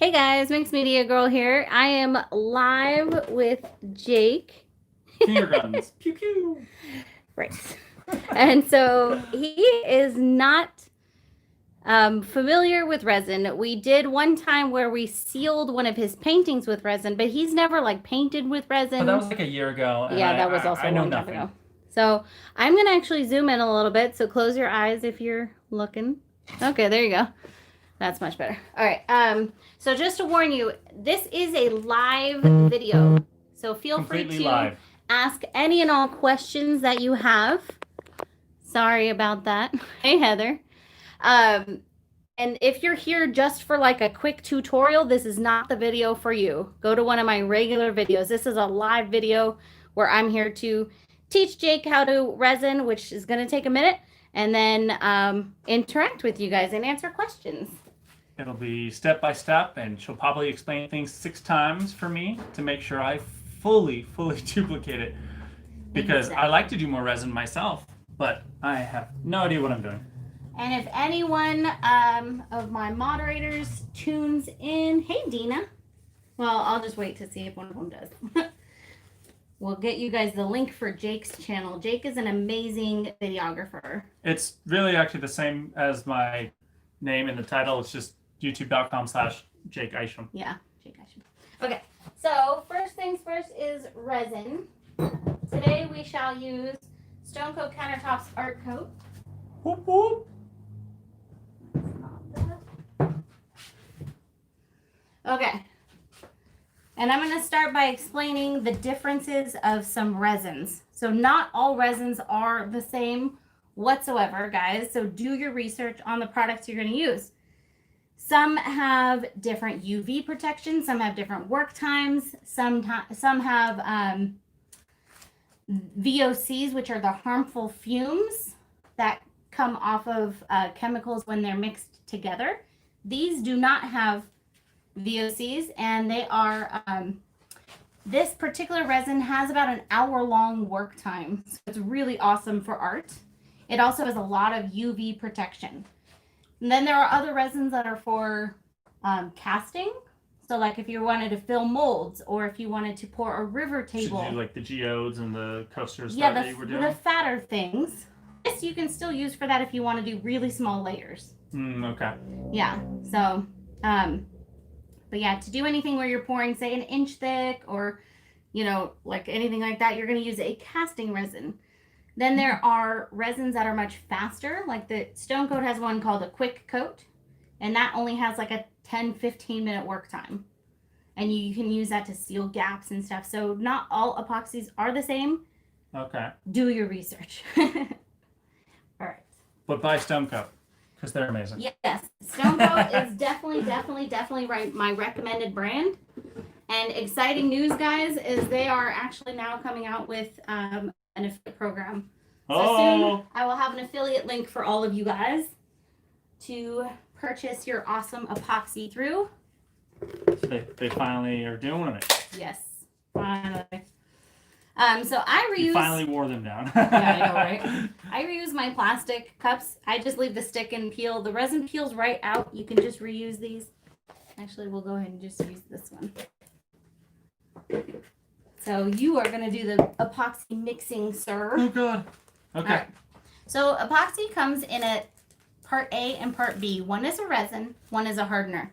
Hey guys, Mixed Media Girl here. I am live with Jake. Finger guns. Pew pew. Right. And so he is not familiar with resin. We did one time where we sealed one of his paintings with resin, but he's never like painted with But that resin. was like a year ago, and Yeah, that was also I a know long time nothing. ago. So I'm going to actually zoom in a little bit. So close your eyes if you're looking. Okay, there you go. That's much better. All right. So just to warn you, this is a live video. So feel free Completely to live. ask any and all questions that you have. Sorry about that. Hey, Heather. Um, and if you're here just for like a quick tutorial, this is not the video for you. Go to one of my regular videos. This is a live video where I'm here to teach Jake how to resin, which is going to take a minute, and then interact with you guys and answer questions. It'll be step by step, and she'll probably explain things 6 times for me to make sure I fully duplicate it. Because I like to do more resin myself, but I have no idea what I'm doing. And if anyone of my moderators tunes in, hey Dina. Well, I'll just wait to see if one of them does. We'll get you guys the link for Jake's channel. Jake is an amazing videographer. It's really actually the same as my name in the title. It's just youtube.com/Jake Isham. Yeah, Jake Isham. Okay, so first things first is resin. Today we shall use Stone Coat Countertops Art Coat. Whoop whoop. Okay. And I'm going to start by explaining the differences of some resins. So not all resins are the same whatsoever, guys. So do your research on the products you're going to use. Some have different UV protection. Some have different work times. Some have VOCs, which are the harmful fumes that come off of chemicals when they're mixed together. These do not have VOCs, and they are this particular resin has about an hour-long work time, so it's really awesome for art. It also has a lot of UV protection. And then there are other resins that are for casting. So like if you wanted to fill molds, or if you wanted to pour a river table. Should do like the geodes and the coasters that you were doing? The fatter things. This you can still use for that if you want to do really small layers. Okay. Yeah, so but yeah, to do anything where you're pouring, say, an inch thick or, you know, like anything like that, you're going to use a casting resin. Then there are resins that are much faster. Like the Stone Coat has one called a quick coat, and that only has like a 10-15 minute work time. And you can use that to seal gaps and stuff. So not all epoxies are the same. Okay. Do your research. All right. But buy Stone Coat, because they're amazing. Yes, Stone Coat is definitely my recommended brand. And exciting news, guys, is they are actually now coming out with an affiliate program. So soon I will have an affiliate link for all of you guys to purchase your awesome epoxy through. They finally are doing it. Yes, finally. So I reuse. You finally wore them down. Yeah, I know, right? I reuse my plastic cups. I just leave the stick and peel. The resin peels right out. You can just reuse these. Actually, we'll go ahead and just use this one. So you are going to do the epoxy mixing, sir. Oh, God. Okay. Right. So epoxy comes in a part A and part B. One is a resin, one is a hardener.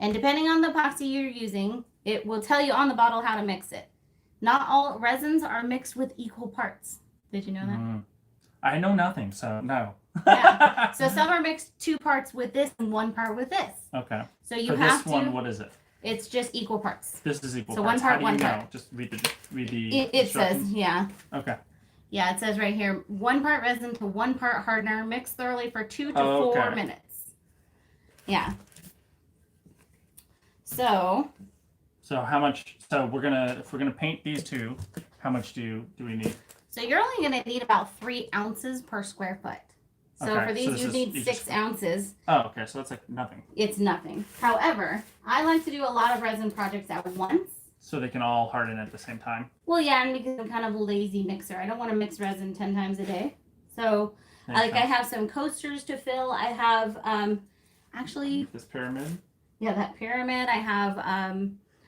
And depending on the epoxy you're using, it will tell you on the bottle how to mix it. Not all resins are mixed with equal parts. Did you know that? I know nothing, so no. Yeah. So some are mixed 2 parts with this and 1 part with this. Okay. So you For have this one, what is it? It's just equal parts. This is equal so parts. 1 part, How do you 1 part. know? Just read the It says, yeah. Okay. Yeah, it says right here, 1 part resin to 1 part hardener. Mix thoroughly for 2 to 4 minutes. Yeah. So how much? So if we're gonna paint these 2, how much do we need? So you're only going to need about 3 ounces per square foot. So okay, for these, you need 6 ounces. Oh, okay. So that's like nothing. It's nothing. However, I like to do a lot of resin projects at once. So they can all harden at the same time. Well, yeah, and because I'm kind of a lazy mixer. I don't want to mix resin 10 times a day. So I have some coasters to fill. I have actually this pyramid. Yeah, that pyramid. I have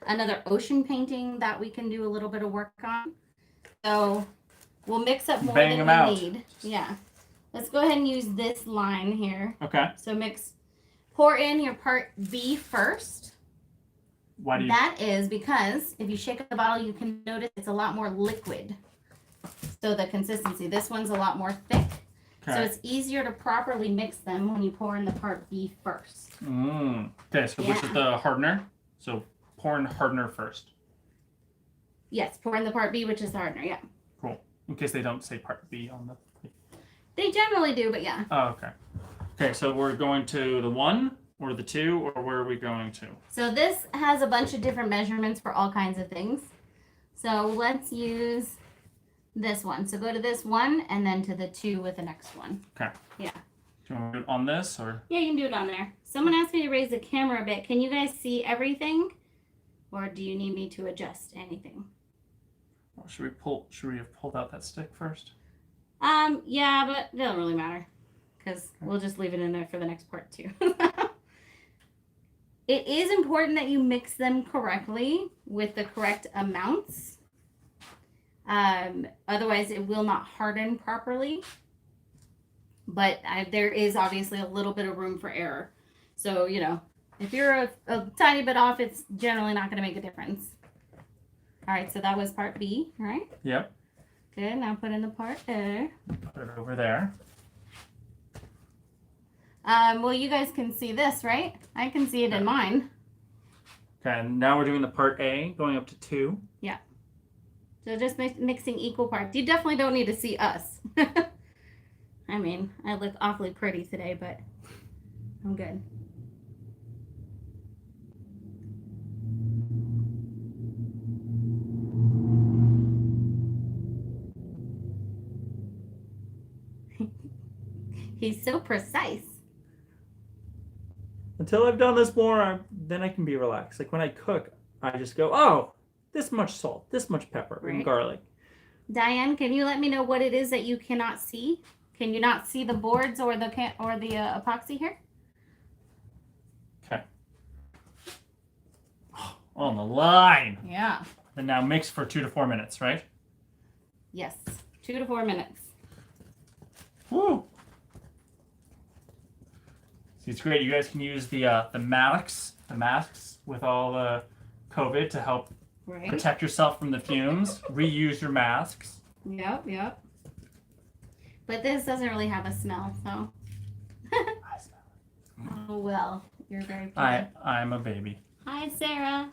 another ocean painting that we can do a little bit of work on. So we'll mix up more Bang than them we out. need. Yeah. Let's go ahead and use this line here. Okay. So pour in your part B first. Why do you? That is because if you shake up the bottle, you can notice it's a lot more liquid. So the consistency, this one's a lot more thick. Okay. So it's easier to properly mix them when you pour in the part B first. Okay, so which is the hardener? So pour in hardener first. Yes, pour in the part B, which is the hardener, yeah. Cool. In case they don't say part B on the... They generally do, but yeah. Oh, okay. Okay, so we're going to the 1 or the 2, or where are we going to? So this has a bunch of different measurements for all kinds of things. So let's use this one. So go to this one and then to the 2 with the next one. Okay. Yeah. Do you want to do it on this, or? Yeah, you can do it on there. Someone asked me to raise the camera a bit. Can you guys see everything? Or do you need me to adjust anything? Or should we have pulled out that stick first? Yeah, but it doesn't really matter. Because we'll just leave it in there for the next part too. It is important that you mix them correctly with the correct amounts. Otherwise, it will not harden properly. But there is obviously a little bit of room for error. So, you know, if you're a tiny bit off, it's generally not going to make a difference. All right, so that was part B, right? Yep. Good, now put in the part A. Put it over there. Well, you guys can see this, right? I can see it in mine. Okay, and now we're doing the part A, going up to 2. Yeah. So just mixing equal parts. You definitely don't need to see us. I mean, I look awfully pretty today, but I'm good. He's so precise. Until I've done this more, then I can be relaxed. Like when I cook, I just go, oh, this much salt, this much pepper, and garlic. Diane, can you let me know what it is that you cannot see? Can you not see the boards or the epoxy here? Okay. Oh, on the line. Yeah. And now mix for 2 to 4 minutes, right? Yes. 2 to 4 minutes. Woo. See, it's great. You guys can use the masks with all the COVID to help protect yourself from the fumes. Reuse your masks. Yep. But this doesn't really have a smell, so. I smell it. Oh well, you're very pretty. I'm a baby. Hi, Sarah.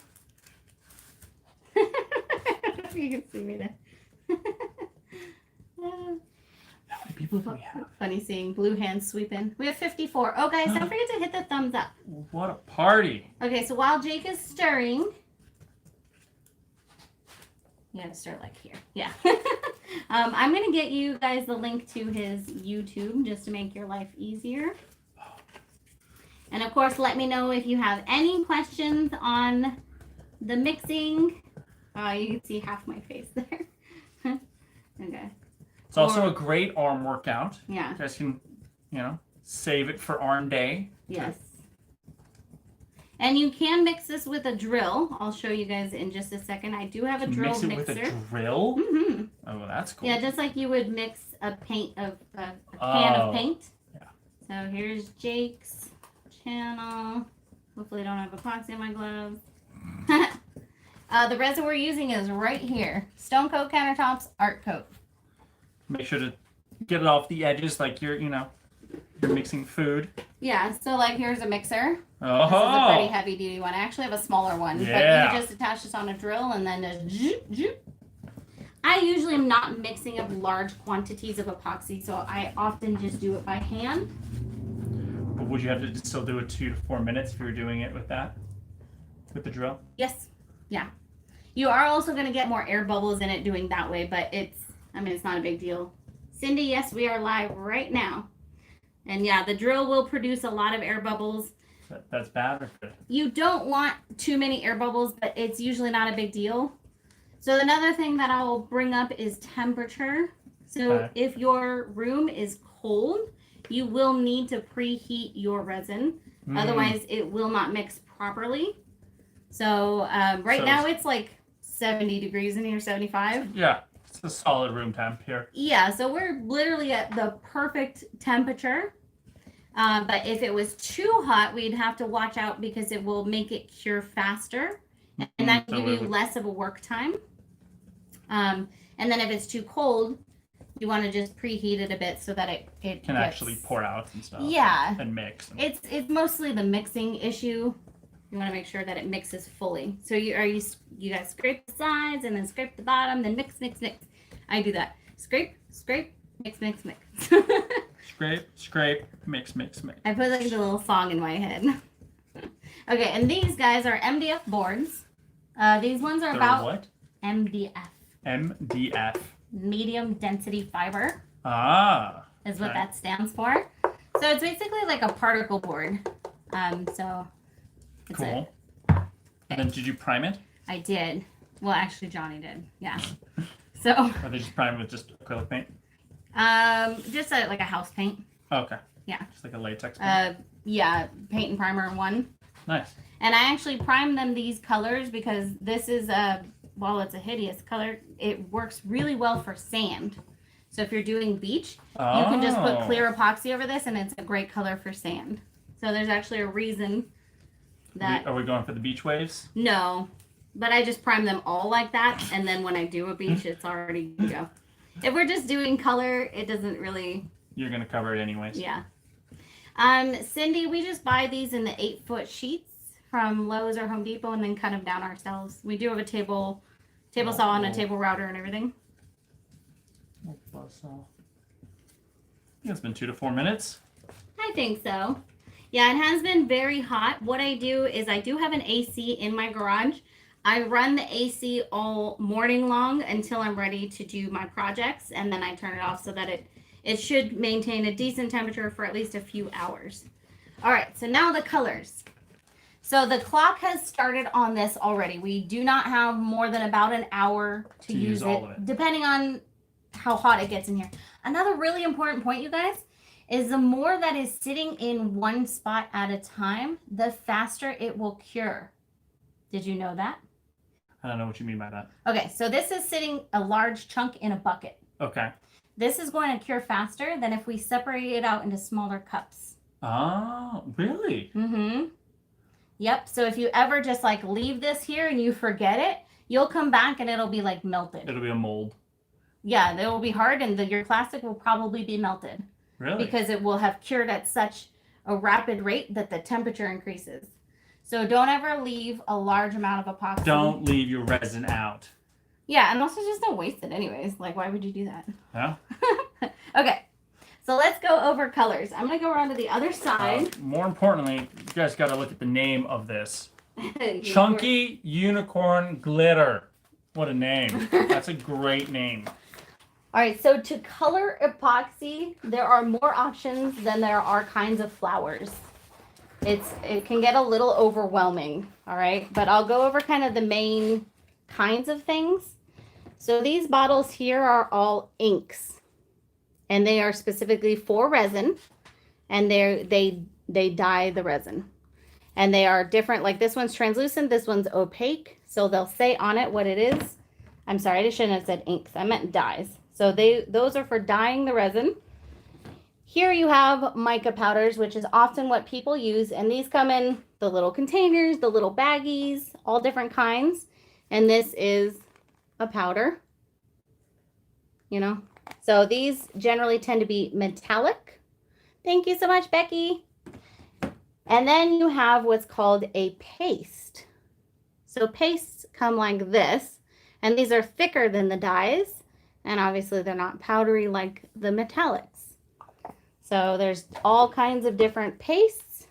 I don't know if you can see me there. How many people do we have? Funny seeing blue hands sweeping. We have 54. Oh, guys, don't forget to hit the thumbs up. What a party. Okay, so while Jake is stirring, you gotta stir like here. Yeah. I'm going to get you guys the link to his YouTube just to make your life easier. And of course, let me know if you have any questions on the mixing. You can see half my face there. Okay. It's also a great arm workout. Yeah. You guys can, save it for arm day. Yes. And you can mix this with a drill. I'll show you guys in just a second. I do have a drill mixer. Mix it with a drill? Mm-hmm. Oh, that's cool. Yeah, just like you would mix a can of paint. Yeah. So here's Jake's channel. Hopefully I don't have epoxy in my gloves. The resin we're using is right here. Stone Coat Countertops Art Coat. Make sure to get it off the edges like you're mixing food. Yeah, so like here's a mixer. Oh. This is a pretty heavy duty one. I actually have a smaller one. Yeah. But you just attach this on a drill and then just zoop, zoop. I usually am not mixing up large quantities of epoxy, so I often just do it by hand. But would you have to still do it 2 to 4 minutes if you were doing it with that? With the drill? Yes. Yeah. You are also going to get more air bubbles in it doing that way, but it's not a big deal. Cindy, yes, we are live right now. And yeah, the drill will produce a lot of air bubbles. That's bad or good? You don't want too many air bubbles, but it's usually not a big deal. So another thing that I'll bring up is temperature. So if your room is cold, you will need to preheat your resin. Otherwise, it will not mix properly. So right now it's like 70 degrees in here, 75. Yeah, it's a solid room temp here. Yeah, so we're literally at the perfect temperature. But if it was too hot, we'd have to watch out because it will make it cure faster. And that will give you less of a work time. And then if it's too cold, you want to just preheat it a bit so that it can actually pour out and stuff. Yeah. And mix. It's mostly the mixing issue. You want to make sure that it mixes fully. So you guys scrape the sides and then scrape the bottom, then mix. I do that. Scrape, mix. Scrape, mix. I put like the little song in my head. Okay, and these guys are MDF boards. These ones are about what? MDF. MDF. Medium density fiber. Ah. Is what that stands for. So it's basically like a particle board. So it's cool. And then did you prime it? I did. Well, actually, Johnny did. Yeah. So. Or they just prime with just acrylic paint? Just like a house paint. Oh, okay. Yeah. Just like a latex paint. Yeah, paint and primer in one. Nice. And I actually primed them these colors because this is while it's a hideous color, it works really well for sand. So if you're doing beach, you can just put clear epoxy over this and it's a great color for sand. So there's actually a reason that... Are we going for the beach waves? No, but I just prime them all like that. And then when I do a beach, it's already go. If we're just doing color, it doesn't really... You're going to cover it anyways. Yeah. Cindy, we just buy these in the 8-foot sheets from Lowe's or Home Depot and then cut them down ourselves. We do have a table saw and a table router and everything. I think it's been 2 to 4 minutes. I think so. Yeah, it has been very hot. What I do is I do have an AC in my garage. I run the AC all morning long until I'm ready to do my projects, and then I turn it off so that it should maintain a decent temperature for at least a few hours. All right, so now the colors. So the clock has started on this already. We do not have more than about an hour to use all of it, depending on how hot it gets in here. Another really important point, you guys, is the more that is sitting in one spot at a time, the faster it will cure. Did you know that? I don't know what you mean by that. Okay, so this is sitting a large chunk in a bucket. Okay. This is going to cure faster than if we separate it out into smaller cups. Oh, really? Mm-hmm. Yep, so if you ever just like leave this here and you forget it, you'll come back and it'll be like melted. It'll be a mold. Yeah, it will be hard and your plastic will probably be melted. Really? Because it will have cured at such a rapid rate that the temperature increases. So don't ever leave a large amount of epoxy. Don't leave your resin out. Yeah, and also just don't waste it anyways. Like, why would you do that? Yeah. Okay, so let's go over colors. I'm going to go around to the other side. More importantly, you guys got to look at the name of this. Chunky Unicorn Glitter. What a name. That's a great name. All right, so to color epoxy, there are more options than there are kinds of flowers. It can get a little overwhelming, all right? But I'll go over kind of the main kinds of things. So these bottles here are all inks, and they are specifically for resin, and they dye the resin. And they are different, like this one's translucent, this one's opaque, so they'll say on it what it is. I'm sorry, I shouldn't have said inks, I meant dyes. So those are for dyeing the resin. Here you have mica powders, which is often what people use, and these come in the little containers, the little baggies, all different kinds. And this is a powder, you know. So these generally tend to be metallic. Thank you so much, Becky. And then you have what's called a paste. So pastes come like this, and these are thicker than the dyes, and obviously they're not powdery like the metallics. So there's all kinds of different pastes.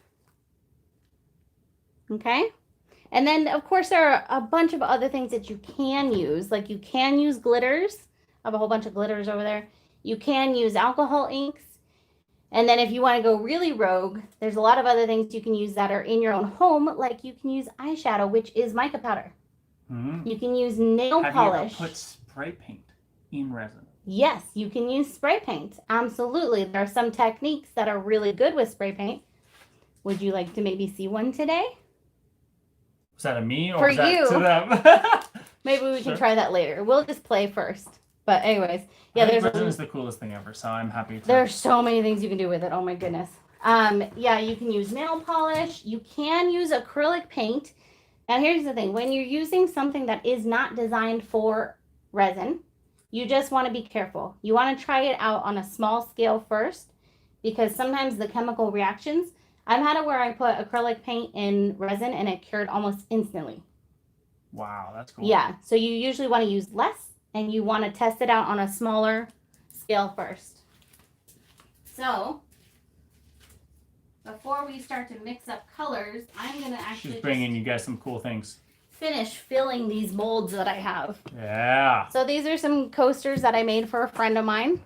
Okay. And then, of course, there are a bunch of other things that you can use. Like you can use glitters. I have a whole bunch of glitters over there. You can use alcohol inks. And then if you want to go really rogue, there's a lot of other things you can use that are in your own home. Like you can use eyeshadow, which is mica powder. Mm-hmm. You can use nail polish. Have you ever put spray paint in resin? Yes, you can use spray paint. Absolutely. There are some techniques that are really good with spray paint. Would you like to maybe see one today? Is that a me or For is that you. to them? Maybe we Sure. can try that later. We'll just play first. But anyways, Yeah, yeah, there's resin is the coolest thing ever, so I'm happy to. there's so many things you can do with it. Oh my goodness. Yeah, you can use nail polish. You can use acrylic paint. Now here's the thing. When you're using something that is not designed for resin, you just want to be careful. You want to try it out on a small scale first because sometimes the chemical reactions, I've had it where I put acrylic paint in resin and it cured almost instantly. Wow, that's cool. Yeah, so you usually want to use less and you want to test it out on a smaller scale first. So, before we start to mix up colors, I'm going to actually She's bringing you guys some cool things. finish filling these molds that I have. Yeah. So these are some coasters that I made for a friend of mine.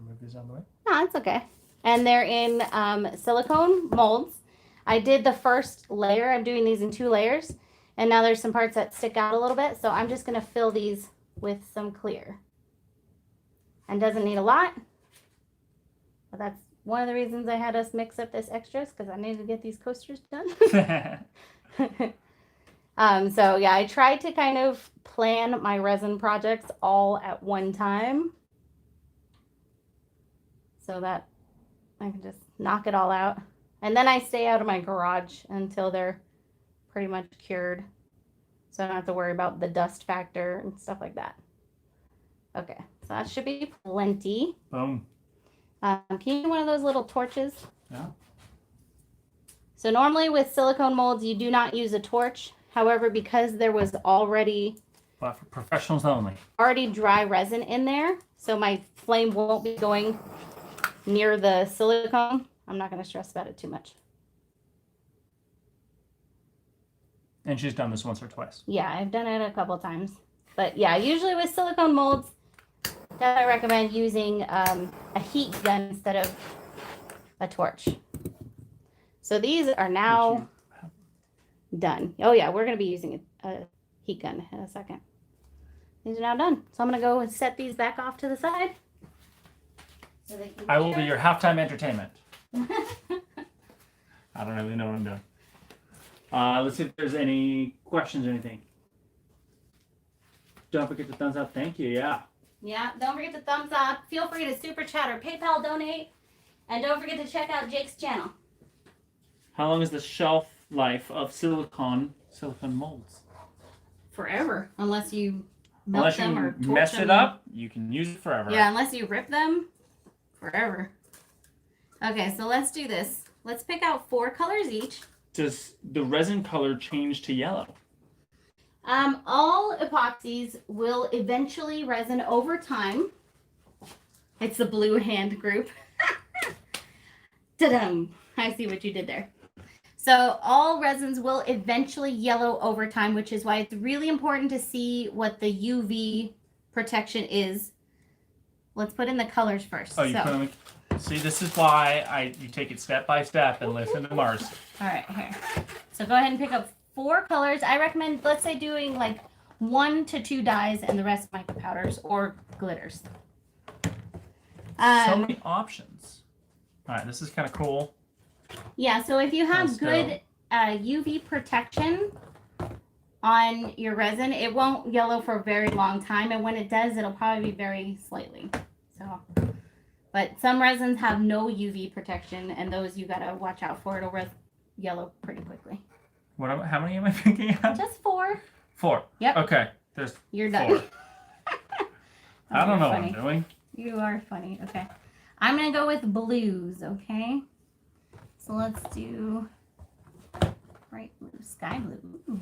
Move these out of the way. No, it's okay. And they're in silicone molds. I did the first layer. I'm doing these in 2 layers. And now there's some parts that stick out a little bit. So I'm just going to fill these with some clear. And doesn't need a lot. But that's one of the reasons I had us mix up this extras because I needed to get these coasters done. So yeah, I tried to kind of plan my resin projects all at one time so that I can just knock it all out. And then I stay out of my garage until they're pretty much cured. So I don't have to worry about the dust factor and stuff like that. Okay, so that should be plenty. Boom. Can you use one of those little torches? Yeah. So normally with silicone molds, you do not use a torch. However, because there was already But for professionals only. dry resin in there, so my flame won't be going near the silicone. I'm not going to stress about it too much. And she's done this once or twice. Yeah, I've done it a couple times. But yeah, usually with silicone molds, I recommend using a heat gun instead of a torch. So these are now done. Oh yeah, we're going to be using a heat gun in a second. These are now done. So I'm going to go and set these back off to the side. So they can I will be your halftime entertainment. I don't really know what I'm doing. Let's see if there's any questions or anything. Don't forget the thumbs up. Thank you. Yeah. Yeah, don't forget the thumbs up. Feel free to super chat or PayPal donate. And don't forget to check out Jake's channel. How long is the shelf life of silicone molds? Forever, unless you melt Unless them or you torch mess them. it up, you can use it forever. Yeah, unless you rip them, forever. Okay, so let's do this. Let's pick out 4 colors each. Does the resin color change to yellow? All epoxies will eventually resin over time. It's the blue hand group. Ta-dum! I see what you did there. So all resins will eventually yellow over time, which is why it's really important to see what the UV protection is. Let's put in the colors first. Oh, you put them in. See, this is why you take it step by step and listen to Mars. All right, here. So go ahead and pick up 4 colors. I recommend, let's say, doing like 1 to 2 dyes and the rest mica powders or glitters. So many options. All right, this is kind of cool. Yeah, so if you have good UV protection on your resin, it won't yellow for a very long time. And when it does, it'll probably be very slightly. So, but some resins have no UV protection, and those you gotta watch out for. It'll yellow pretty quickly. How many am I picking out? Just 4. 4. Yep. Okay. There's You're done. 4. I don't know what I'm doing. You are funny. Okay. I'm going to go with blues, okay? So let's do bright blue, sky blue. Ooh.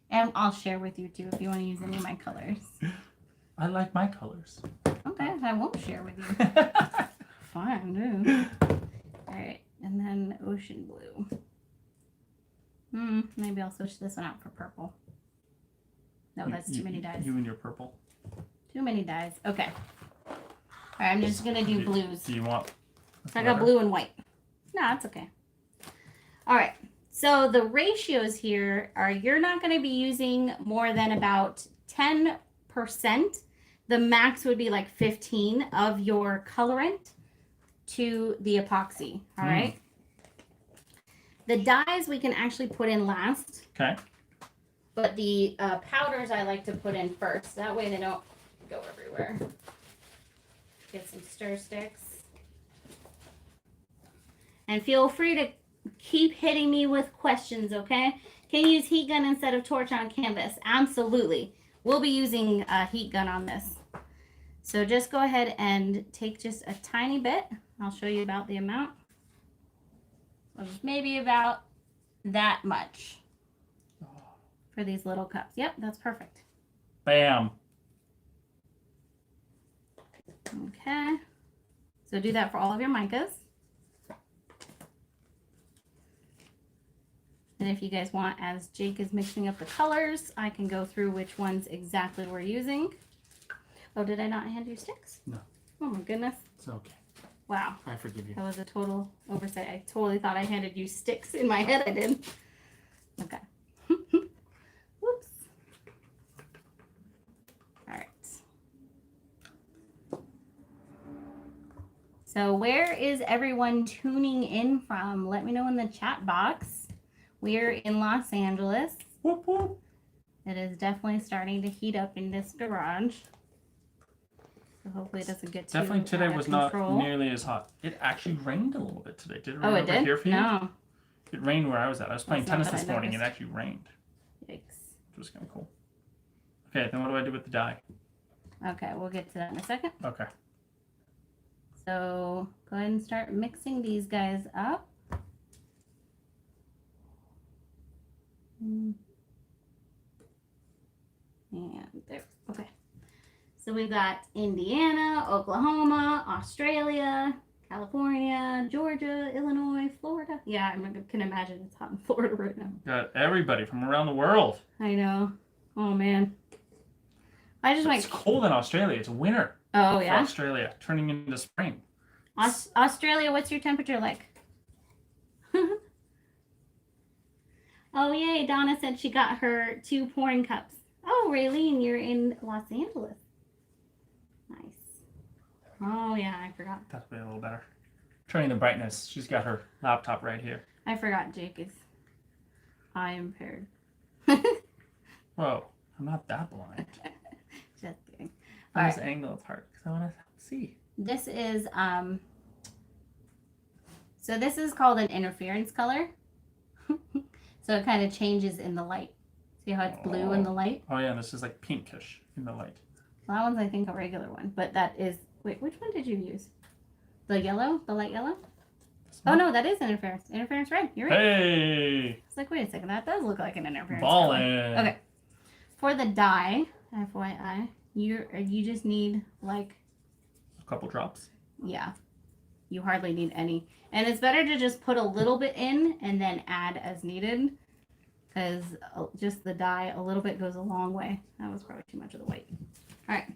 And I'll share with you too if you want to use any of my colors. I like my colors. Okay, I won't share with you. Fine, dude. All right, and then ocean blue. Maybe I'll switch this one out for purple. No, that's too many dyes. You and your purple. Too many dyes. Okay. All right, I'm just gonna do blues. Do you want? I got blue and white. No, it's okay. All right. So the ratios here are you're not going to be using more than about 10%. The max would be like 15 of your colorant to the epoxy. All right. The dyes we can actually put in last, Okay. but the powders I like to put in first. That way they don't go everywhere. Get some stir sticks. And feel free to keep hitting me with questions, okay? Can you use heat gun instead of torch on canvas? Absolutely. We'll be using a heat gun on this. So just go ahead and take just a tiny bit. I'll show you about the amount. So maybe about that much for these little cups. Yep, that's perfect. Bam. Okay. So do that for all of your micas. And if you guys want, as Jake is mixing up the colors, I can go through which ones exactly we're using. Oh, did I not hand you sticks? No. Oh my goodness. It's okay. Wow. I forgive you. That was a total oversight. I totally thought I handed you sticks. In my head I did. Okay. Whoops. All right. So where is everyone tuning in from? Let me know in the chat box. We're in Los Angeles. Whoop, whoop. It is definitely starting to heat up in this garage. So hopefully it doesn't get too Definitely today out of was control. not nearly as hot. It actually rained a little bit today. Did it rain Oh, it over did? here for you? No. It rained where I was at. I was playing That's not tennis that this I morning and it noticed. actually rained, Yikes. which was kind of cool. Okay, then what do I do with the dye? Okay, we'll get to that in a second. Okay. So go ahead and start mixing these guys up. And there. Okay. So we've got Indiana, Oklahoma, Australia, California, Georgia, Illinois, Florida. Yeah, I can imagine it's hot in Florida right now. Got everybody from around the world. I know. Oh man. I just It's cold in Australia. It's winter Oh for yeah. Australia, turning into spring. Australia, what's your temperature like? Oh yay, Donna said she got her 2 pouring cups. Oh, Raylene, you're in Los Angeles. Nice. Oh yeah, I forgot. That'll be a little better. Turning the brightness. She's got her laptop right here. I forgot Jake is eye impaired. Whoa, I'm not that blind. Just kidding. On All this right. angle, it's hard because I want to see. This is so this is called an interference color. So it kind of changes in the light. See how it's blue in the light? Oh yeah, this is like pinkish in the light. Well, that one's I think a regular one, but that is wait, which one did you use? The yellow, the light yellow? Oh no, that is interference. Interference red. You're right. Hey, It's like wait a second, that does look like an interference ballin'. color. Okay. For the dye, FYI, you just need like A couple drops. yeah, you hardly need any. And it's better to just put a little bit in and then add as needed because just the dye, a little bit goes a long way. That was probably too much of the white. All right.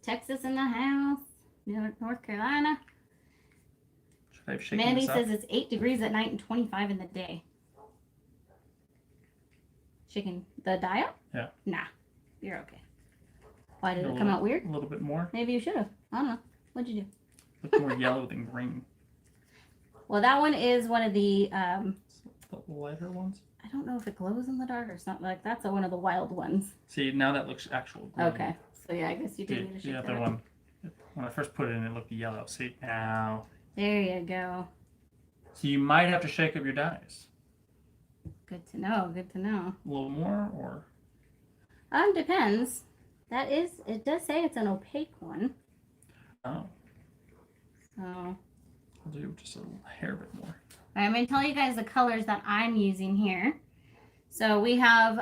Texas in the house. North Carolina. Should I have shaken Mandy this up? says it's 8 degrees at night and 25 in the day. Shaking the dye up? Yeah. Nah, you're okay. Why did A it come little- out weird? A little bit more. Maybe you should have. I don't know. What'd you do? Look more yellow than green. Well, that one is one of the, The lighter ones. I don't know if it glows in the dark or something. Like that's one of the wild ones. See, now that looks actual green. Okay. So yeah, I guess you did need to The shake that other up. one, when I first put it in, it looked yellow. See, now. There you go. So you might have to shake up your dyes. Good to know. Good to know. A little more, or Depends. That is, it does say it's an opaque one. oh, So, all I'll do just a little hair bit more. right, I'm going to tell you guys the colors that I'm using here. So we have,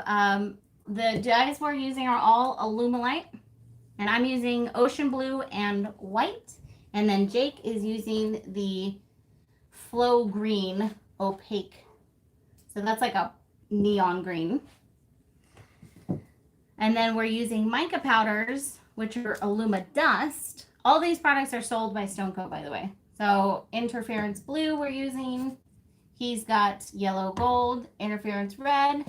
the dyes we're using are all Alumilite. And I'm using ocean blue and white. And then Jake is using the flow green opaque. So that's like a neon green. And then we're using mica powders, which are Aluma Dust. All these products are sold by Stone Coat, by the way. So interference blue we're using. He's got yellow gold, interference red,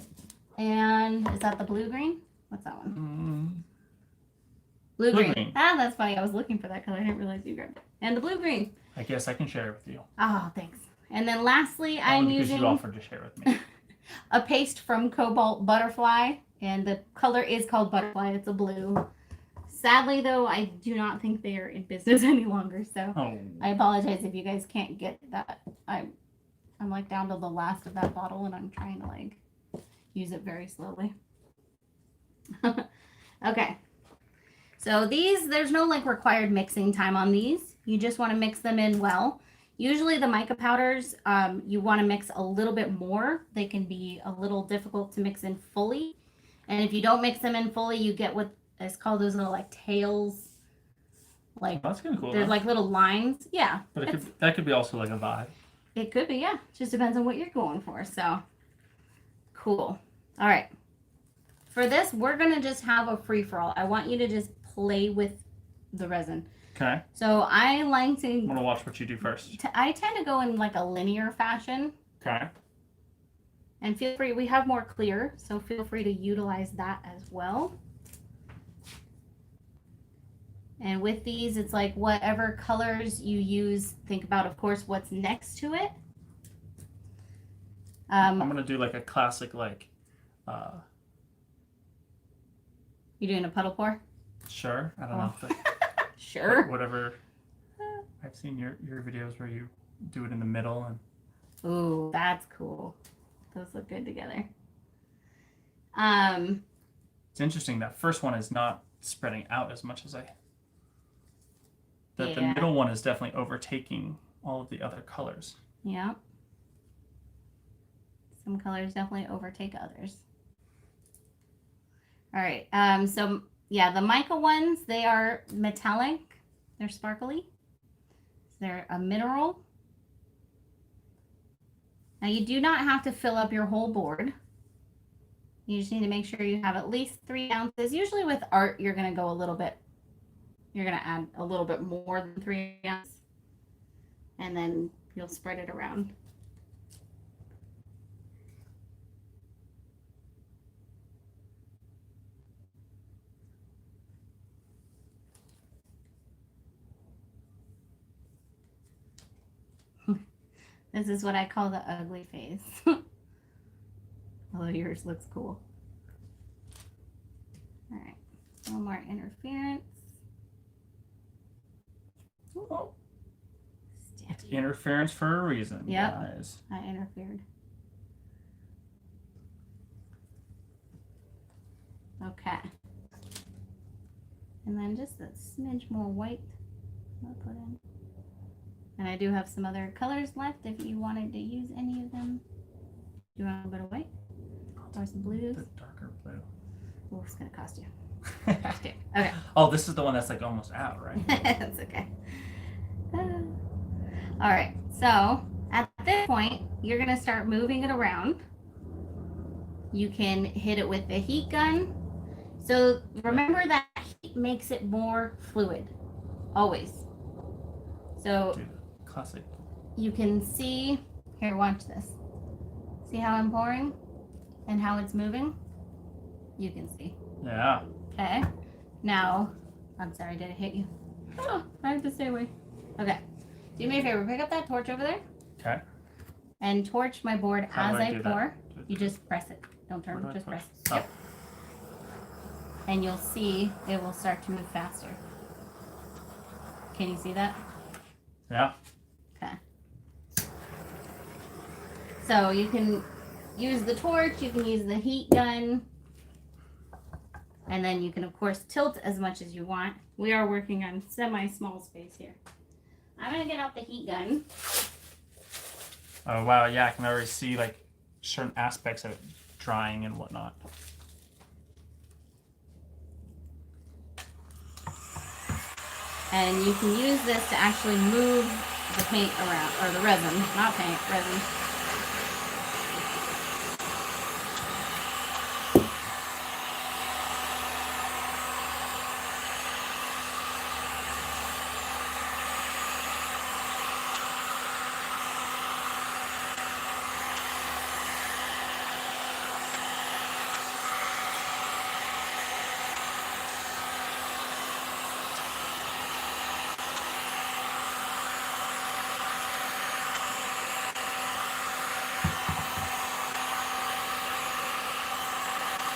and is that the blue green? What's that one? Blue green. Ah, that's funny. I was looking for that color. I didn't realize you grabbed it. And the blue green. I guess I can share it with you. Oh, thanks. And then lastly, I'm Only because using you offered to share with me. a paste from Cobalt Butterfly, and the color is called Butterfly. It's a blue. Sadly, though, I do not think they are in business any longer, so I apologize if you guys can't get that. I'm like down to the last of that bottle, and I'm trying to like use it very slowly. Okay. So there's no like required mixing time on these. You just want to mix them in well. Usually the mica powders, you want to mix a little bit more. They can be a little difficult to mix in fully. And if you don't mix them in fully, you get what is called those little like tails. Like that's kind of cool. They're like little lines. Yeah. But that could be also like a vibe. It could be, yeah. Just depends on what you're going for. So cool. All right. For this, we're going to just have a free-for-all. I want you to just play with the resin. Okay. So I like to... I'm going to watch what you do first. I tend to go in like a linear fashion. Okay. And feel free, we have more clear, so feel free to utilize that as well. And with these, it's like whatever colors you use, think about, of course, what's next to it. I'm going to do like a classic, like... You doing a puddle pour? Sure. I don't know. But sure. Whatever. I've seen your videos where you do it in the middle. And ooh, that's cool. Those look good together. It's interesting. That first one is not spreading out as much as the middle one is definitely overtaking all of the other colors. Yeah. Some colors definitely overtake others. All right. So yeah, the mica ones, they are metallic. They're sparkly. They're a mineral. Now you do not have to fill up your whole board. You just need to make sure you have at least 3 ounces. Usually with art, you're going to go a little bit, you're going to add a little bit more than 3 ounces. And then you'll spread it around. This is what I call the ugly face. Although yours looks cool. All right, a little more interference. Oh. It's interference for a reason, yep. Guys. I interfered. Okay. And then just a smidge more white I'll put in. And I do have some other colors left if you wanted to use any of them. Do you want a little bit of white? Or some blues? The darker blue. Oh, it's going to cost you. Okay. Oh, this is the one that's like almost out, right? That's okay. All right. So at this point, you're going to start moving it around. You can hit it with the heat gun. So remember that heat makes it more fluid. Always. So... Dude. Classic. You can see, here, watch this. See how I'm pouring and how it's moving? You can see. Yeah. Okay. Now, I'm sorry, did it hit you? Oh, I have to stay away. Okay. Do me a favor, pick up that torch over there. Okay. And torch my board How as I pour. That? You just press it. Don't turn, just press. Oh. Yep. And you'll see it will start to move faster. Can you see that? Yeah. Okay. So you can use the torch, you can use the heat gun, and then you can of course tilt as much as you want. We are working on semi-small space here. I'm gonna get out the heat gun. Oh wow, yeah, I can already see like certain aspects of it drying and whatnot. And you can use this to actually move the paint around, or the resin, not paint, resin.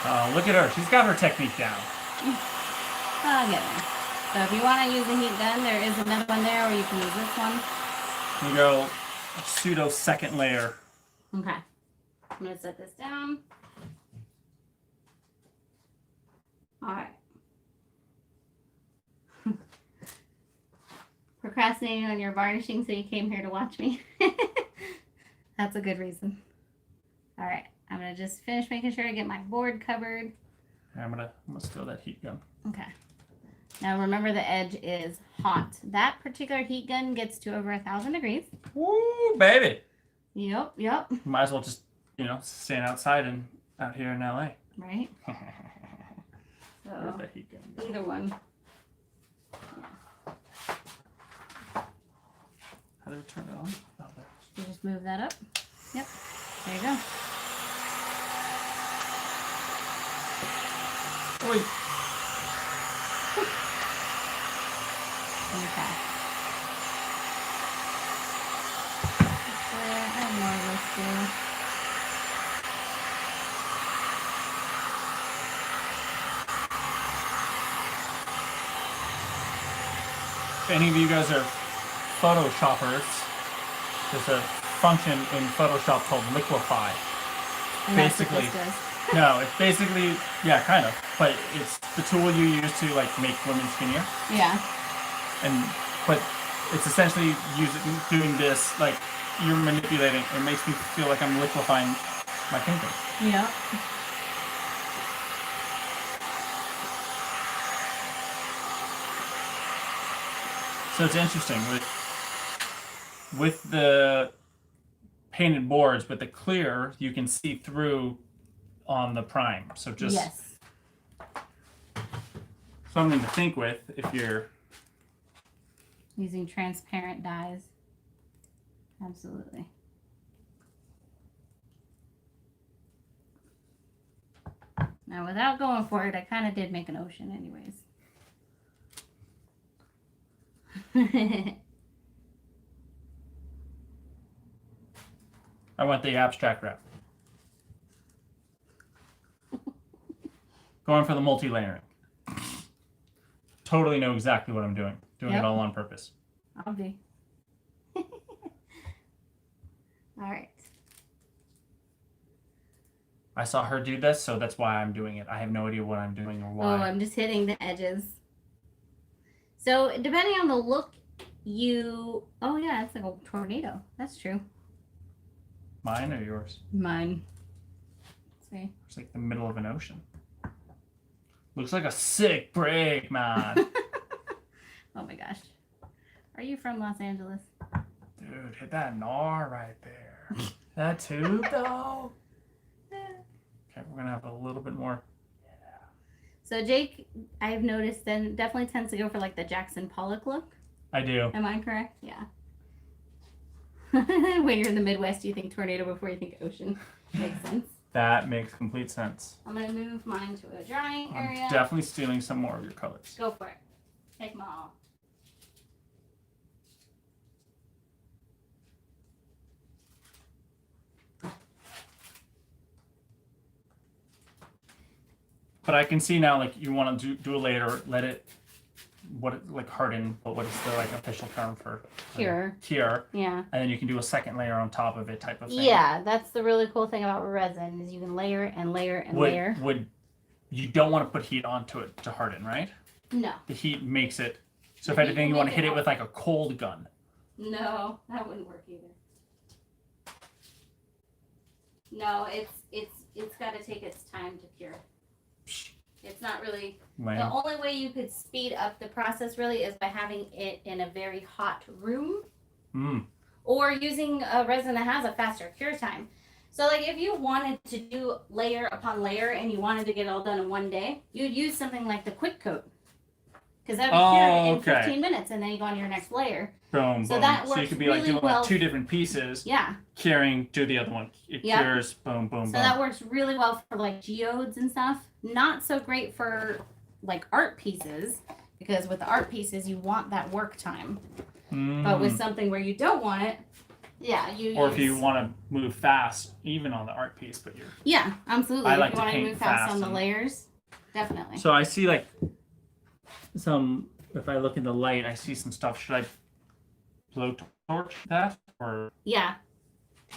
Oh, look at her. She's got her technique down. I'll get there. So if you want to use a heat gun, there is another one there, or you can use this one. You go pseudo second layer. Okay. I'm going to set this down. All right. Procrastinating on your varnishing, so you came here to watch me. That's a good reason. All right. I'm going to just finish making sure I get my board covered. I'm gonna throw that heat gun. Okay. Now remember, the edge is hot. That particular heat gun gets to over 1,000 degrees. Woo, baby. Yep. Might as well just, stand outside and out here in LA. Right? So, the heat gun? either one. How do we turn it on? Oh, there. You just move that up. Yep. There you go. Wait. Okay. There, I have more of this too. If any of you guys are Photoshoppers, there's a function in Photoshop called liquefy. And that's what Basically, this does. no, it's basically, yeah, kind of, but it's the tool you use to like make women skinnier. Yeah. But it's essentially doing this, like you're manipulating. It makes me feel like I'm liquefying my painting. Yeah. So it's interesting with the painted boards, with the clear, you can see through on the prime. So just Yes. something to think with if you're Using transparent dyes. Absolutely. Now, without going for it, I kind of did make an ocean anyways. I want the abstract wrap. Going for the multi-layering. Totally know exactly what I'm doing. Doing it all on purpose. I'll be. All right. I saw her do this, so that's why I'm doing it. I have no idea what I'm doing or why. Oh, I'm just hitting the edges. So depending on the look, oh yeah, it's like a tornado. That's true. Mine or yours? Mine. Let's see. It's like the middle of an ocean. Looks like a sick break, man. Oh my gosh. Are you from Los Angeles? Dude, hit that gnar right there. That tube, though. Okay, we're gonna have a little bit more. So Jake, I've noticed, then definitely tends to go for like the Jackson Pollock look. I do. Am I correct? Yeah. When you're in the Midwest, you think tornado before you think ocean. Makes sense. That makes complete sense. I'm gonna move mine to a drying area. I'm definitely stealing some more of your colors. Go for it. Take them all. But I can see now, like, you want to do a layer, let it, harden, but what is the, like, official term for? Cure. Cure. Yeah. And then you can do a second layer on top of it type of thing. Yeah, that's the really cool thing about resin is you can layer and layer and layer. You don't want to put heat onto it to harden, right? No. The heat makes it, so if anything, you want to hit it with, like, a cold gun. No, that wouldn't work either. No, it's got to take its time to cure. It's not really Lame. the only way you could speed up the process really is by having it in a very hot room or using a resin that has a faster cure time. So like if you wanted to do layer upon layer and you wanted to get it all done in one day, you'd use something like the quick coat because that would cure in 15 minutes and then you go on to your next layer. Boom, So boom. that So you works could be really like doing well. like two different pieces. Yeah. Curing, do the other one. It cures, boom, boom, boom. So that works really well for like geodes and stuff. Not so great for like art pieces because with the art pieces you want that work time. But with something where you don't want it, Yeah, or if you want to move fast, even on the art piece, but you're. Yeah, absolutely. I If like you to want to paint move fast fast on the and- layers, definitely. So I see like some. If I look in the light, I see some stuff. Should I blow torch that or? Yeah.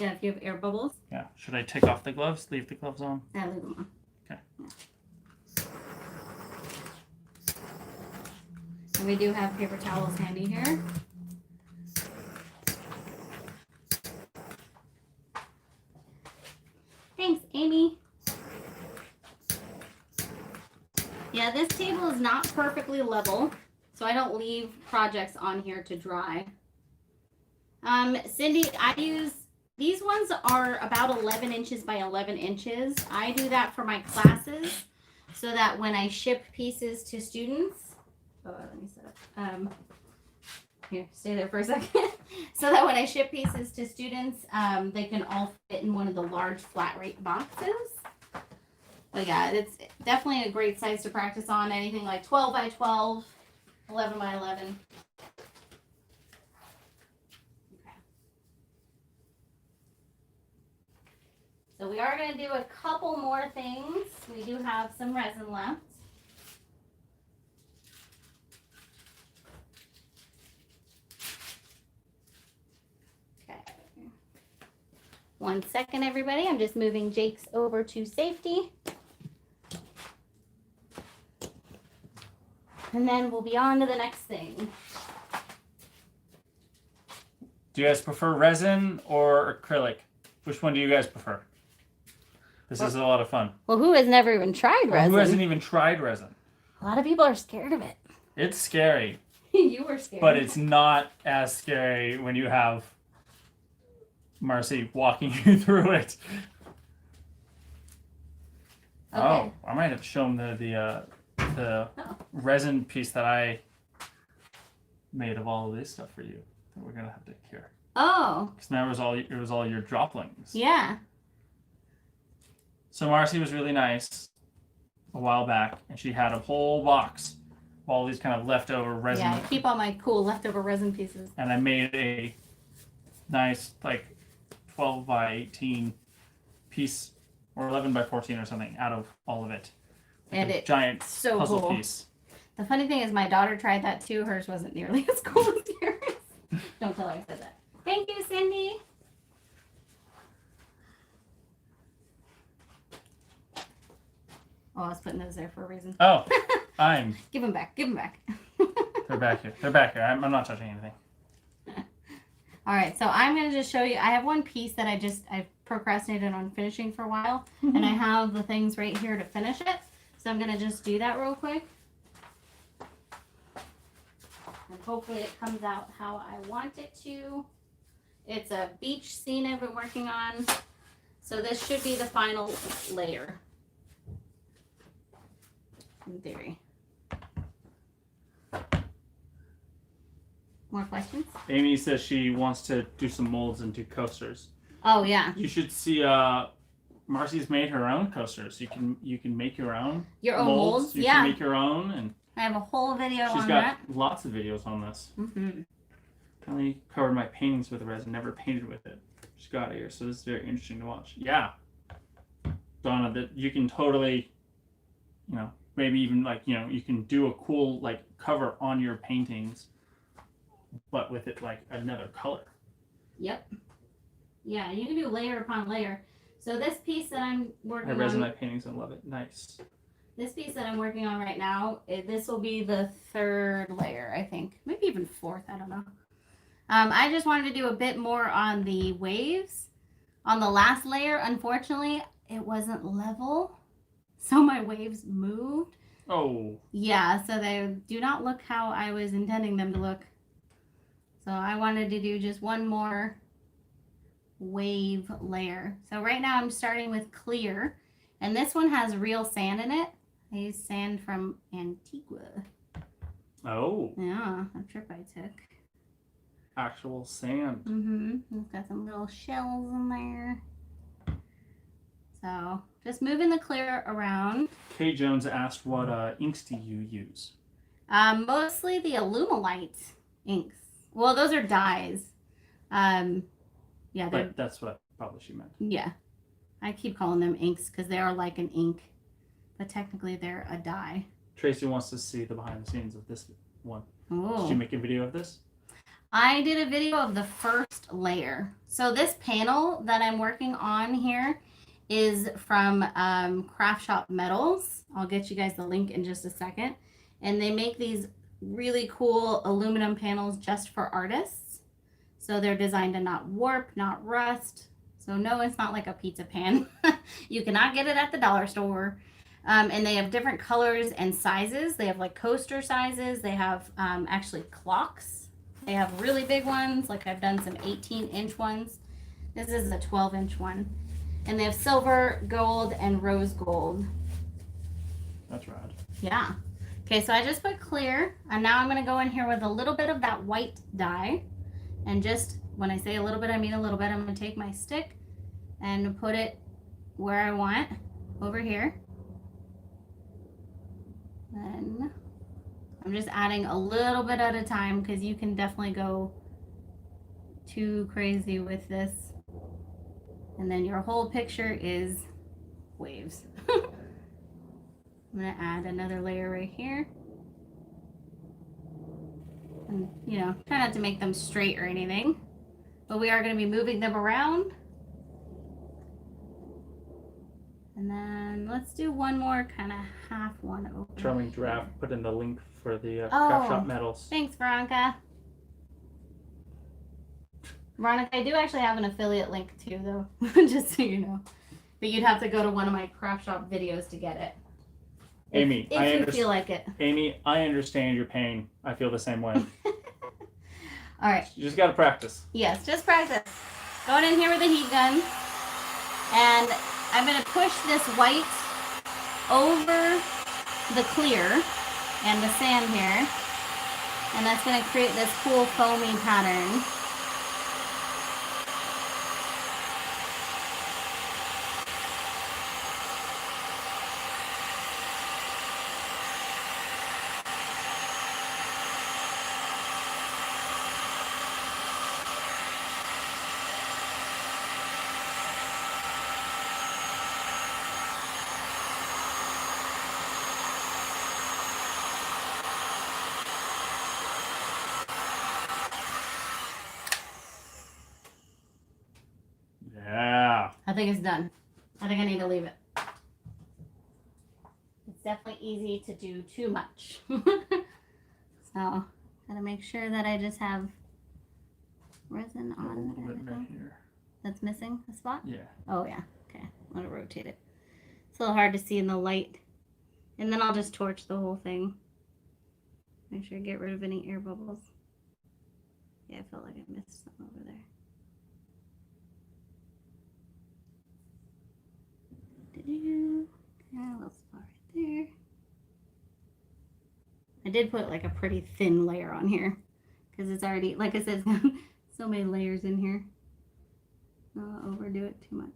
Yeah, if you have air bubbles. Yeah. Should I take off the gloves? Leave the gloves on? Yeah, leave them on. Okay. Yeah. And we do have paper towels handy here. Thanks, Amy. Yeah, this table is not perfectly level, so I don't leave projects on here to dry. Cindy, these ones are about 11 inches by 11 inches. I do that for my classes so that when I ship pieces to students, let me set up. Here, stay there for a second. So that when I ship pieces to students, they can all fit in one of the large flat rate boxes. But yeah, it's definitely a great size to practice on. Anything like 12 by 12, 11 by 11. Okay. So we are going to do a couple more things. We do have some resin left. One second, everybody. I'm just moving Jake's over to safety. And then we'll be on to the next thing. Do you guys prefer resin or acrylic? Which one do you guys prefer? This is a lot of fun. Well, who has never even tried resin? Who hasn't even tried resin? A lot of people are scared of it. It's scary. You were scared. But it's not as scary when you have Marcy walking you through it. Okay. Oh, I might have shown the resin piece that I made of all of this stuff for you that we're gonna have to cure. Oh. Because now it was all your droplings. Yeah. So Marcy was really nice a while back, and she had a whole box of all these kind of leftover resin. Yeah, I keep all my cool leftover resin pieces. And I made a nice 12 by 18 piece, or 11 by 14 or something, out of all of it. And a it's giant so puzzle cool. piece. The funny thing is my daughter tried that too. Hers wasn't nearly as cool as yours. Don't tell her I said that. Thank you, Cindy. Oh, I was putting those there for a reason. Oh, Give them back. Give them back. They're back here. They're back here. I'm not touching anything. All right, so I'm going to just show you. I have one piece that I procrastinated on finishing for a while, and I have the things right here to finish it. So I'm going to just do that real quick. And hopefully it comes out how I want it to. It's a beach scene I've been working on. So this should be the final layer. In theory. More questions? Amy says she wants to do some molds and do coasters. Oh yeah. You should see Marcy's made her own coasters. You can make your own. Your own molds? You Yeah. can make your own, and I have a whole video she's on got that. lots of videos on this. Mm-hmm. I only covered my paintings with resin, never painted with it. She's got it here, so this is very interesting to watch. Yeah, Donna, that you can totally, maybe even you can do a cool cover on your paintings, but with it another color. Yep. Yeah, you can do layer upon layer. So this piece that I'm working I on. resin my paintings and love it. Nice. This piece that I'm working on right now, this will be the third layer, I think. Maybe even fourth, I don't know. I just wanted to do a bit more on the waves. On the last layer, unfortunately, it wasn't level. So my waves moved. Oh. Yeah, so they do not look how I was intending them to look. So I wanted to do just one more wave layer. So right now I'm starting with clear. And this one has real sand in it. I use sand from Antigua. Oh. Yeah, a trip I took. Actual sand. Mm-hmm. It's got some little shells in there. So just moving the clear around. Kay Jones asked, what inks do you use? Mostly the Alumilite inks. Well, those are dyes. Yeah, but that's what probably she meant. Yeah. I keep calling them inks because they are like an ink, but technically they're a dye. Tracy wants to see the behind the scenes of this one. Oh. Did you make a video of this? I did a video of the first layer. So this panel that I'm working on here is from Craft Shop Metals. I'll get you guys the link in just a second. And they make these really cool aluminum panels just for artists. So they're designed to not warp, not rust. So no, it's not like a pizza pan. You cannot get it at the dollar store. And they have different colors and sizes. They have like coaster sizes. They have actually clocks. They have really big ones. Like I've done some 18-inch ones. This is a 12-inch one. And they have silver, gold, and rose gold. That's rad. Yeah. Okay, so I just put clear. And now I'm going to go in here with a little bit of that white dye. And just, when I say a little bit, I mean a little bit. I'm going to take my stick and put it where I want, over here. Then I'm just adding a little bit at a time because you can definitely go too crazy with this. And then your whole picture is waves. I'm going to add another layer right here. And, you know, try not to make them straight or anything. But we are going to be moving them around. And then let's do one more kind of half one over. Charming Giraffe put in the link for the Craft Shop Metals. Thanks, Veronica. Veronica, I do actually have an affiliate link too, though, just so you know. But you'd have to go to one of my Craft Shop videos to get it. Amy, if you feel like it. Amy, I understand your pain. I feel the same way. All right. You just got to practice. Yes, just practice. Going in here with a heat gun. And I'm going to push this white over the clear and the sand here. And that's going to create this cool foamy pattern. Yeah. I think it's done. I think I need to leave it. It's definitely easy to do too much. So, gotta make sure that I just have resin A on little bit everything. right here. That's missing a spot? Yeah. Oh, yeah. Okay. I'm gonna rotate it. It's a little hard to see in the light. And then I'll just torch the whole thing. Make sure I get rid of any air bubbles. Yeah, I felt like I missed something over there. Yeah, a little spot right there. I did put like a pretty thin layer on here because it's already, like I said, it's got so many layers in here. Don't overdo it too much.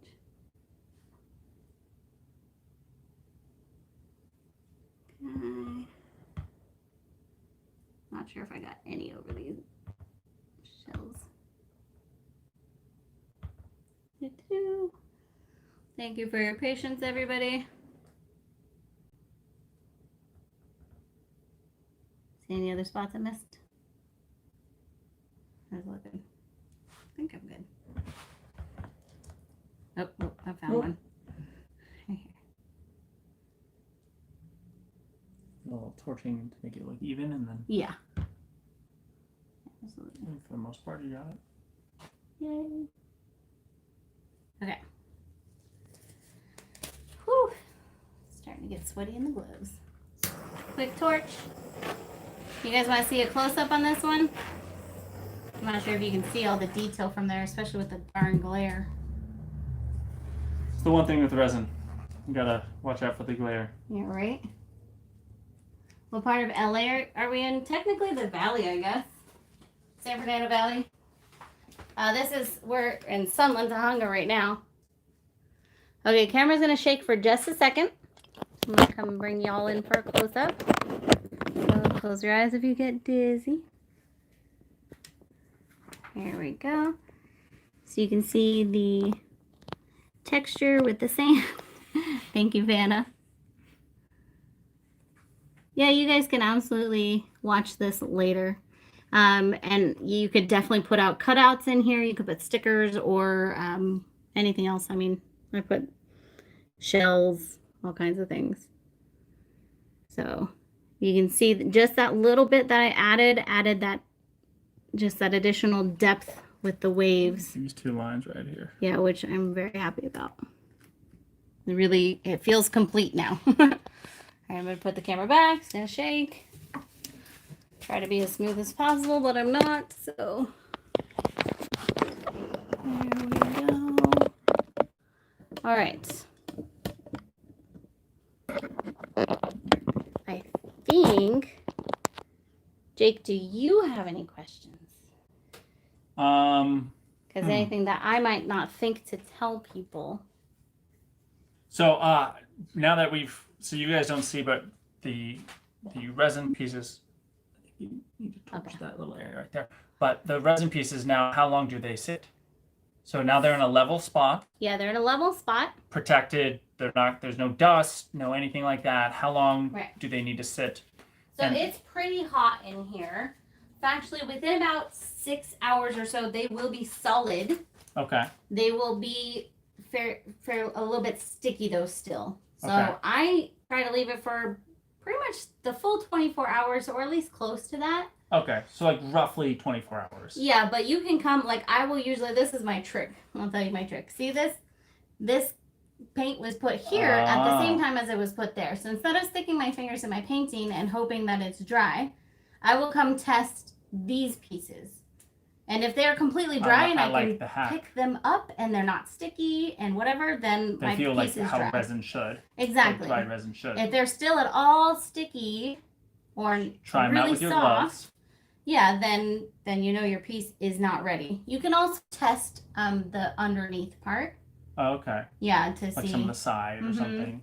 Okay. Not sure if I got any over these shells. I do. Thank you for your patience, everybody. See any other spots I missed? How's it looking? I think I'm good. Oh, I found one. Right here. A little torching to make it look even, and then Yeah. Absolutely. for the most part, you got it. Yay. Okay. Whew. Starting to get sweaty in the gloves. Quick torch. You guys want to see a close-up on this one? I'm not sure if you can see all the detail from there, especially with the darn glare. It's the one thing with resin. You gotta watch out for the glare. Yeah, right? What part of LA are we in? Technically the valley, I guess. San Fernando Valley. We're in Sunland, Tahunga right now. Okay, camera's gonna shake for just a second. I'm gonna come bring y'all in for a close-up. So close your eyes if you get dizzy. Here we go. So you can see the texture with the sand. Thank you, Vanna. Yeah, you guys can absolutely watch this later. And you could definitely put out cutouts in here. You could put stickers or anything else. I mean, I put shells, all kinds of things. So you can see just that little bit that I added that, just that additional depth with the waves. These two lines right here. Yeah, which I'm very happy about. It feels complete now. All right, I'm going to put the camera back. It's going to shake. Try to be as smooth as possible, but I'm not, so there we go. All right. I think, Jake, do you have any questions? Because anything that I might not think to tell people. So now that so you guys don't see, but the resin pieces, you need to touch that little area right there. But the resin pieces now, how long do they sit? So now they're in a level spot. Yeah, they're in a level spot. Protected. There's no dust, no anything like that. How long do they need to sit? So it's pretty hot in here. Actually, within about 6 hours or so, they will be solid. Okay. They will be a little bit sticky though still. So okay. I try to leave it for pretty much the full 24 hours or at least close to that. Okay, so like roughly 24 hours. Yeah, but you can come, like I will usually, this is my trick. I'll tell you my trick. See this? This paint was put here at the same time as it was put there. So instead of sticking my fingers in my painting and hoping that it's dry, I will come test these pieces. And if they're completely dry and I can pick them up and they're not sticky and whatever, then my piece is dry. They feel like how resin should. Exactly. Like dried resin should. If they're still at all sticky or try them really out with your soft, gloves. Yeah, then you know your piece is not ready. You can also test the underneath part. Oh, okay. Yeah, to like see. Some of the side or something.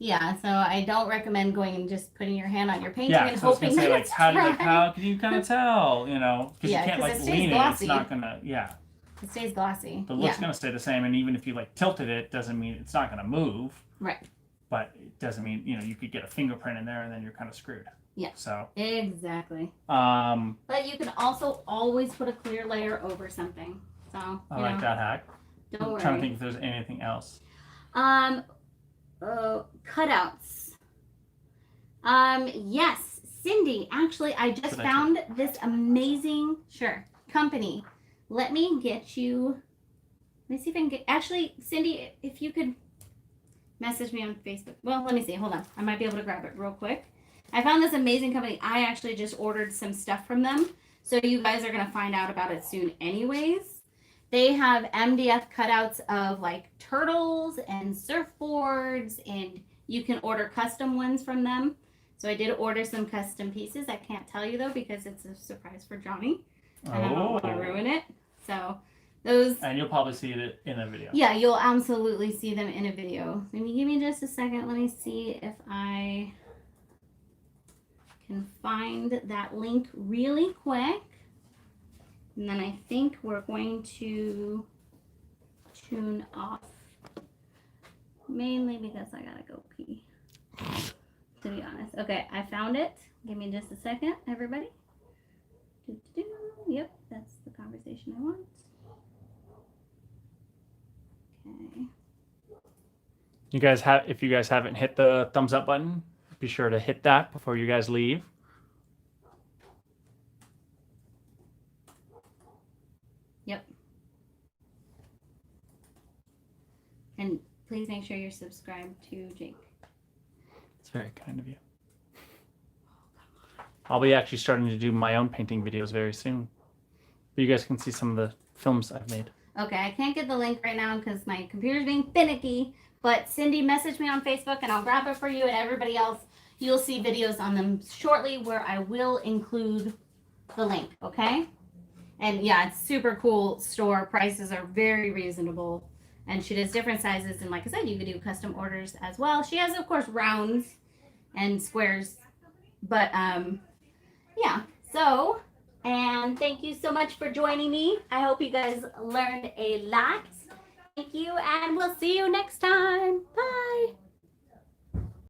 Yeah, so I don't recommend going and just putting your hand on your painting and so hoping that it's dry. How can you kind of tell, you know? Because you can't like lean it. It's not going to, It stays glossy. The look's going to stay the same, and even if you like tilted it, doesn't mean it's not going to move. Right. But it doesn't mean, you could get a fingerprint in there and then you're kind of screwed. Yeah. So. Exactly. But you can also always put a clear layer over something. So. I like that hack. Don't worry. I'm trying to think if there's anything else. Cutouts. Yes, Cindy. Actually, I just found this amazing company. Let me get you. Let me see if I can get. Actually, Cindy, if you could message me on Facebook. Well, let me see. Hold on. I might be able to grab it real quick. I found this amazing company. I actually just ordered some stuff from them. So you guys are going to find out about it soon anyways. They have MDF cutouts of like turtles and surfboards, and you can order custom ones from them. So I did order some custom pieces. I can't tell you though because it's a surprise for Johnny. And I don't want to ruin it. So those. And you'll probably see it in a video. Yeah, you'll absolutely see them in a video. Let me give me just a second. Let me see if I can find that link really quick. And then I think we're going to tune off. Mainly because I gotta go pee. To be honest. Okay, I found it. Give me just a second, everybody. Yep, that's the conversation I want. Okay. If you guys haven't hit the thumbs up button, be sure to hit that before you guys leave. Yep. And please make sure you're subscribed to Jake. It's very kind of you. I'll be actually starting to do my own painting videos very soon. But you guys can see some of the films I've made. Okay, I can't get the link right now because my computer's being finicky. But Cindy, message me on Facebook and I'll grab it for you, and everybody else, you'll see videos on them shortly where I will include the link, okay? And yeah, it's super cool store. Prices are very reasonable. And she does different sizes. And like I said, you could do custom orders as well. She has, of course, rounds and squares. But yeah, so And thank you so much for joining me. I hope you guys learned a lot. Thank you, and we'll see you next time.